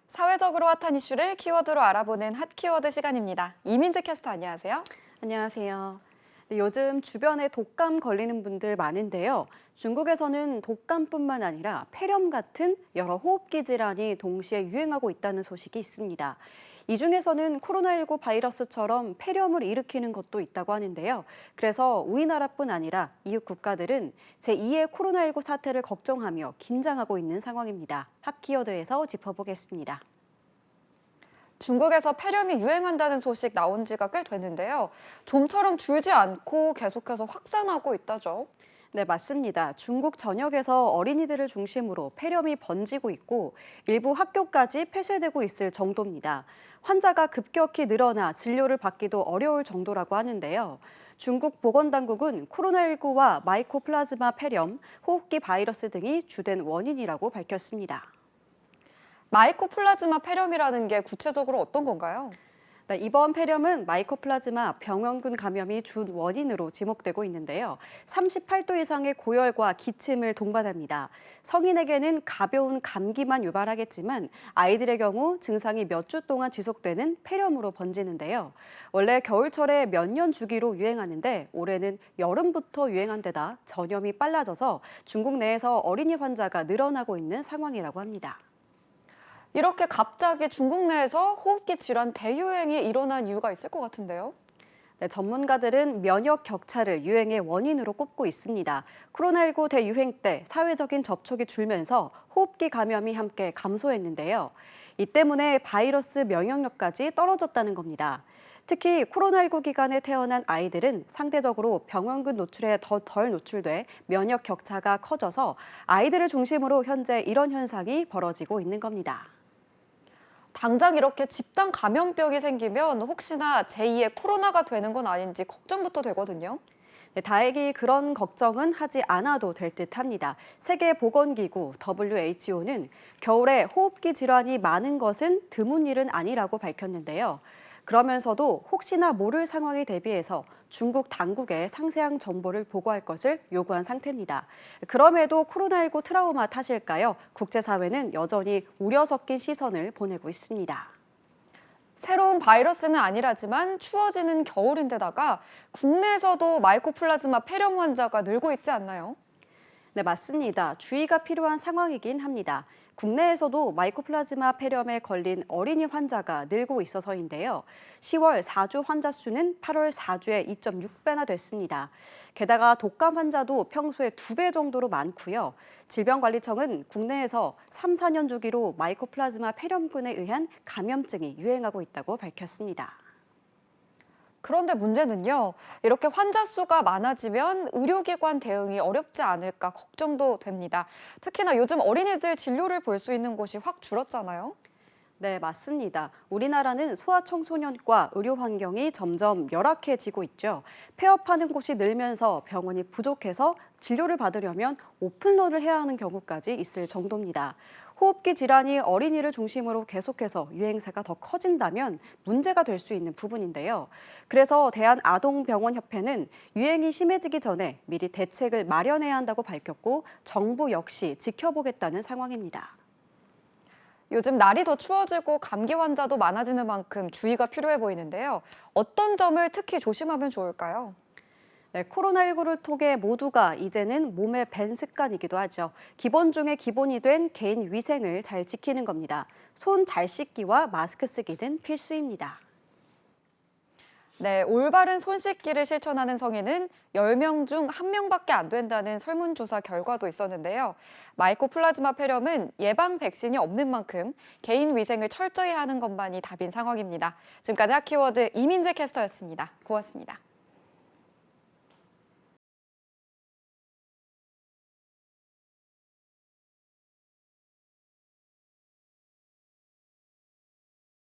사회적으로 핫한 이슈를 키워드로 알아보는 핫 키워드 시간입니다. 이민재 캐스터 안녕하세요. 안녕하세요. 네, 요즘 주변에 독감 걸리는 분들 많은데요. 중국에서는 독감뿐만 아니라 폐렴 같은 여러 호흡기 질환이 동시에 유행하고 있다는 소식이 있습니다. 이 중에서는 코로나19 바이러스처럼 폐렴을 일으키는 것도 있다고 하는데요. 그래서 우리나라뿐 아니라 이웃 국가들은 제2의 코로나19 사태를 걱정하며 긴장하고 있는 상황입니다. 핫 키워드에서 짚어보겠습니다. 중국에서 폐렴이 유행한다는 소식 나온 지가 꽤 됐는데요. 좀처럼 줄지 않고 계속해서 확산하고 있다죠. 네, 맞습니다. 중국 전역에서 어린이들을 중심으로 폐렴이 번지고 있고 일부 학교까지 폐쇄되고 있을 정도입니다. 환자가 급격히 늘어나 진료를 받기도 어려울 정도라고 하는데요. 중국 보건당국은 코로나19와 마이코플라즈마 폐렴, 호흡기 바이러스 등이 주된 원인이라고 밝혔습니다. 마이코플라즈마 폐렴이라는 게 구체적으로 어떤 건가요? 네, 이번 폐렴은 마이코플라즈마 병원균 감염이 주 원인으로 지목되고 있는데요. 38도 이상의 고열과 기침을 동반합니다. 성인에게는 가벼운 감기만 유발하겠지만 아이들의 경우 증상이 몇 주 동안 지속되는 폐렴으로 번지는데요. 원래 겨울철에 몇 년 주기로 유행하는데 올해는 여름부터 유행한 데다 전염이 빨라져서 중국 내에서 어린이 환자가 늘어나고 있는 상황이라고 합니다. 이렇게 갑자기 중국 내에서 호흡기 질환 대유행이 일어난 이유가 있을 것 같은데요. 네, 전문가들은 면역 격차를 유행의 원인으로 꼽고 있습니다. 코로나19 대유행 때 사회적인 접촉이 줄면서 호흡기 감염이 함께 감소했는데요. 이 때문에 바이러스 면역력까지 떨어졌다는 겁니다. 특히 코로나19 기간에 태어난 아이들은 상대적으로 병원균 노출에 더 덜 노출돼 면역 격차가 커져서 아이들을 중심으로 현재 이런 현상이 벌어지고 있는 겁니다. 당장 이렇게 집단 감염병이 생기면 혹시나 제2의 코로나가 되는 건 아닌지 걱정부터 되거든요. 네, 다행히 그런 걱정은 하지 않아도 될 듯합니다. 세계보건기구 WHO는 겨울에 호흡기 질환이 많은 것은 드문 일은 아니라고 밝혔는데요. 그러면서도 혹시나 모를 상황에 대비해서 중국 당국에 상세한 정보를 보고할 것을 요구한 상태입니다. 그럼에도 코로나19 트라우마 탓일까요? 국제사회는 여전히 우려 섞인 시선을 보내고 있습니다. 새로운 바이러스는 아니라지만 추워지는 겨울인데다가 국내에서도 마이코플라즈마 폐렴 환자가 늘고 있지 않나요? 네, 맞습니다. 주의가 필요한 상황이긴 합니다. 국내에서도 마이코플라즈마 폐렴에 걸린 어린이 환자가 늘고 있어서인데요. 10월 4주 환자 수는 8월 4주의 2.6배나 됐습니다. 게다가 독감 환자도 평소에 2배 정도로 많고요. 질병관리청은 국내에서 3, 4년 주기로 마이코플라즈마 폐렴균에 의한 감염증이 유행하고 있다고 밝혔습니다. 그런데 문제는요, 이렇게 환자 수가 많아지면 의료기관 대응이 어렵지 않을까 걱정도 됩니다. 특히나 요즘 어린이들 진료를 볼 수 있는 곳이 확 줄었잖아요. 네, 맞습니다. 우리나라는 소아청소년과 의료 환경이 점점 열악해지고 있죠. 폐업하는 곳이 늘면서 병원이 부족해서 진료를 받으려면 오픈런을 해야 하는 경우까지 있을 정도입니다. 호흡기 질환이 어린이를 중심으로 계속해서 유행세가 더 커진다면 문제가 될 수 있는 부분인데요. 그래서 대한아동병원협회는 유행이 심해지기 전에 미리 대책을 마련해야 한다고 밝혔고 정부 역시 지켜보겠다는 상황입니다. 요즘 날이 더 추워지고 감기 환자도 많아지는 만큼 주의가 필요해 보이는데요. 어떤 점을 특히 조심하면 좋을까요? 네, 코로나19를 통해 모두가 이제는 몸에 밴 습관이기도 하죠. 기본 중에 기본이 된 개인 위생을 잘 지키는 겁니다. 손 잘 씻기와 마스크 쓰기 등 필수입니다. 네, 올바른 손 씻기를 실천하는 성인은 10명 중 1명밖에 안 된다는 설문조사 결과도 있었는데요. 마이코플라즈마 폐렴은 예방 백신이 없는 만큼 개인 위생을 철저히 하는 것만이 답인 상황입니다. 지금까지 핫키워드 이민재 캐스터였습니다. 고맙습니다.